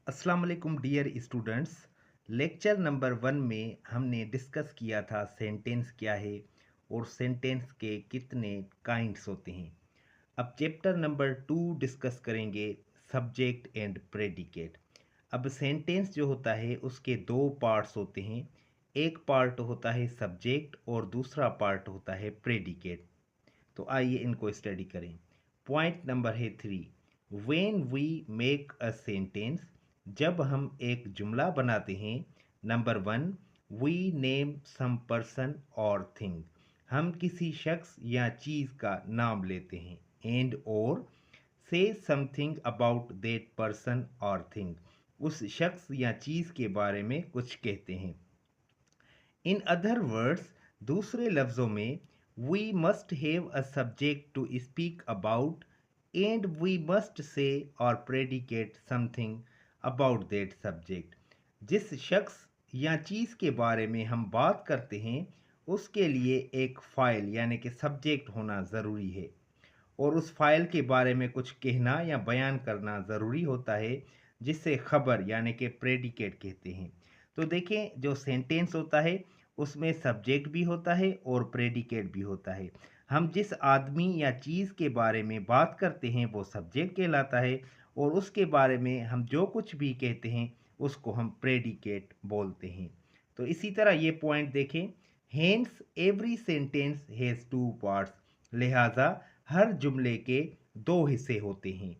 अस्सलाम वालेकुम dear students. Lecture number 1 में हमने डिस्कस किया था सेंटेंस क्या है और सेंटेंस के कितने काइंड्स होते हैं। अब चैप्टर नंबर 2 डिस्कस करेंगे सब्जेक्ट एंड प्रेडिकेट। अब सेंटेंस जो होता है उसके दो पार्ट्स होते हैं। एक पार्ट होता है सब्जेक्ट और दूसरा पार्ट होता है प्रेडिकेट। तो आइए इनको स्टडी करें। पॉइंट नंबर है 3। When we make a sentence, जब हम एक जुमला बनाते हैं। Number 1, we name some person और थिंग, हम किसी शख्स या चीज़ का नाम लेते हैं। एंड और से समथिंग अबाउट दैट पर्सन और थिंग, उस शख्स या चीज़ के बारे में कुछ कहते हैं। इन अदर वर्ड्स, दूसरे लफ्ज़ों में, we must have a subject to speak about and we must say और predicate something about that subject. जिस शख्स या चीज़ के बारे में हम बात करते हैं उसके लिए एक फ़ाइल यानी कि सब्जेक्ट होना ज़रूरी है और उस फाइल के बारे में कुछ कहना या बयान करना ज़रूरी होता है, जिससे खबर यानी कि प्रेडिकेट कहते हैं। तो देखें, जो सेंटेंस होता है उसमें सब्जेक्ट भी होता है और प्रेडिकेट भी होता है। हम जिस आदमी या चीज़ के बारे में बात करते हैं वो सब्जेक्ट कहलाता है और उसके बारे में हम जो कुछ भी कहते हैं उसको हम प्रेडिकेट बोलते हैं। तो इसी तरह ये पॉइंट देखें, hence every sentence has two parts, लिहाजा हर जुमले के दो हिस्से होते हैं,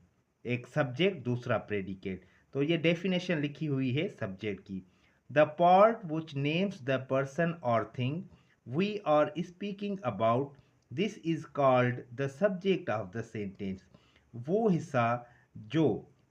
एक सब्जेक्ट दूसरा प्रेडिकेट। तो ये डेफिनेशन लिखी हुई है सब्जेक्ट की। The part which names the person और thing we are speaking about, this is called the subject of the sentence. वो हिस्सा जो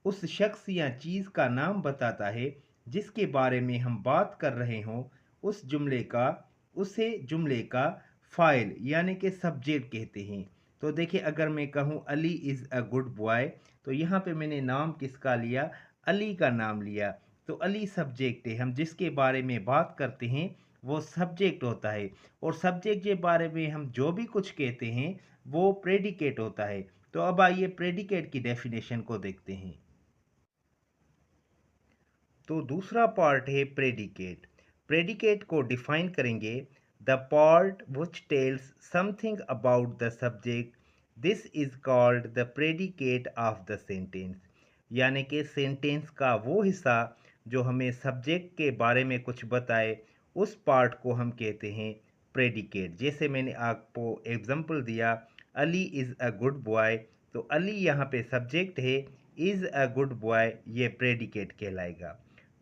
उस शख्स या चीज़ का नाम बताता है जिसके बारे में हम बात कर रहे हों, उसे जुमले का फाइल यानी कि सब्जेक्ट कहते हैं। तो देखिए, अगर मैं कहूँ Ali is a good boy, तो यहाँ पे मैंने नाम किसका लिया? अली का नाम लिया। तो अली सब्जेक्ट है, हम जिसके बारे में बात करते हैं वो सब्जेक्ट होता है और सब्जेक्ट के बारे में हम जो भी कुछ कहते हैं वो प्रेडिकेट होता है। तो अब आइए प्रेडिकेट की डेफिनेशन को देखते हैं। तो दूसरा पार्ट है प्रेडिकेट। प्रेडिकेट को डिफाइन करेंगे, the part which tells something about the subject, this is called the predicate of the sentence. यानी कि सेंटेंस का वो हिस्सा जो हमें सब्जेक्ट के बारे में कुछ बताए, उस पार्ट को हम कहते हैं प्रेडिकेट। जैसे मैंने आपको एग्जांपल दिया, Ali is a good boy, तो अली यहाँ पे सब्जेक्ट है, इज़ अ गुड बॉय ये प्रेडिकेट कहलाएगा।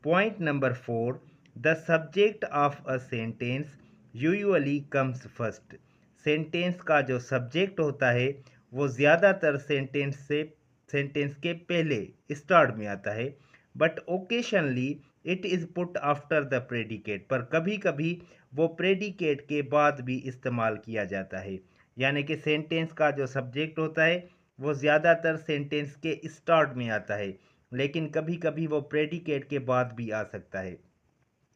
Point number 4, the subject of a sentence usually comes first. Sentence का जो सब्जेक्ट होता है वो ज़्यादातर सेंटेंस के पहले स्टार्ट में आता है, but occasionally it is put after the predicate, पर कभी कभी वो प्रेडिकेट के बाद भी इस्तेमाल किया जाता है। यानी कि सेंटेंस का जो सब्जेक्ट होता है वो ज़्यादातर सेंटेंस के स्टार्ट में आता है, लेकिन कभी कभी वो प्रेडिकेट के बाद भी आ सकता है।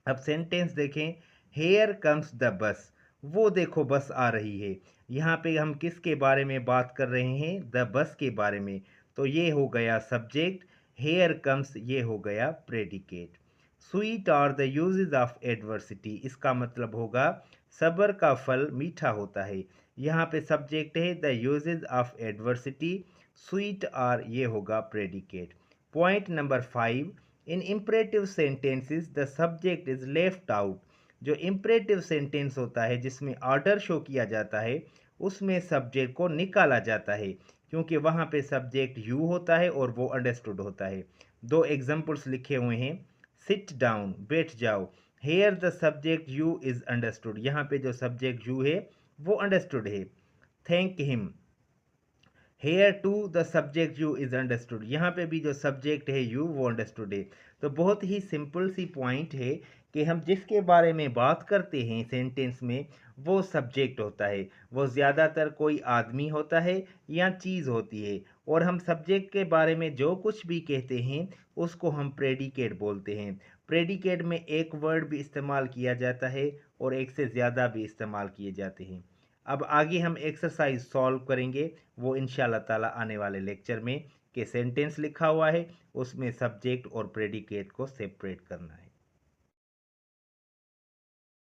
अब सेंटेंस देखें, हेयर कम्स द बस, वो देखो बस आ रही है। यहाँ पे हम किसके बारे में बात कर रहे हैं? द बस के बारे में। तो ये हो गया सब्जेक्ट, हेयर कम्स ये हो गया predicate. Sweet are the uses of adversity, इसका मतलब होगा सब्र का फल मीठा होता है। यहाँ पे सब्जेक्ट है the uses of adversity, sweet are ये होगा predicate. Point number 5, in imperative sentences the subject is left out. जो इम्परेटिव सेंटेंस होता है जिसमें ऑर्डर शो किया जाता है उसमें सब्जेक्ट को निकाला जाता है, क्योंकि वहाँ पे सब्जेक्ट यू होता है और वो अंडरस्टूड होता है। दो एग्जांपल्स लिखे हुए हैं, सिट डाउन बैठ जाओ, here the subject you is understood, यहाँ पे जो सब्जेक्ट यू है वो अंडरस्टूड है। Thank him, here too the subject you is understood, यहाँ पे भी जो सब्जेक्ट है यू वो अंडरस्टूड है। तो बहुत ही सिंपल सी पॉइंट है कि हम जिसके बारे में बात करते हैं सेंटेंस में वो सब्जेक्ट होता है, वो ज़्यादातर कोई आदमी होता है या चीज़ होती है, और हम सब्जेक्ट के बारे में जो कुछ भी कहते हैं उसको हम प्रेडिकेट बोलते हैं। प्रेडिकेट में एक वर्ड भी इस्तेमाल किया जाता है और एक से ज़्यादा भी इस्तेमाल किए जाते हैं। अब आगे हम एक्सरसाइज सॉल्व करेंगे, वो इंशाल्लाह ताला आने वाले लेक्चर में कि सेंटेंस लिखा हुआ है उसमें सब्जेक्ट और प्रेडिकेट को सेपरेट करना है।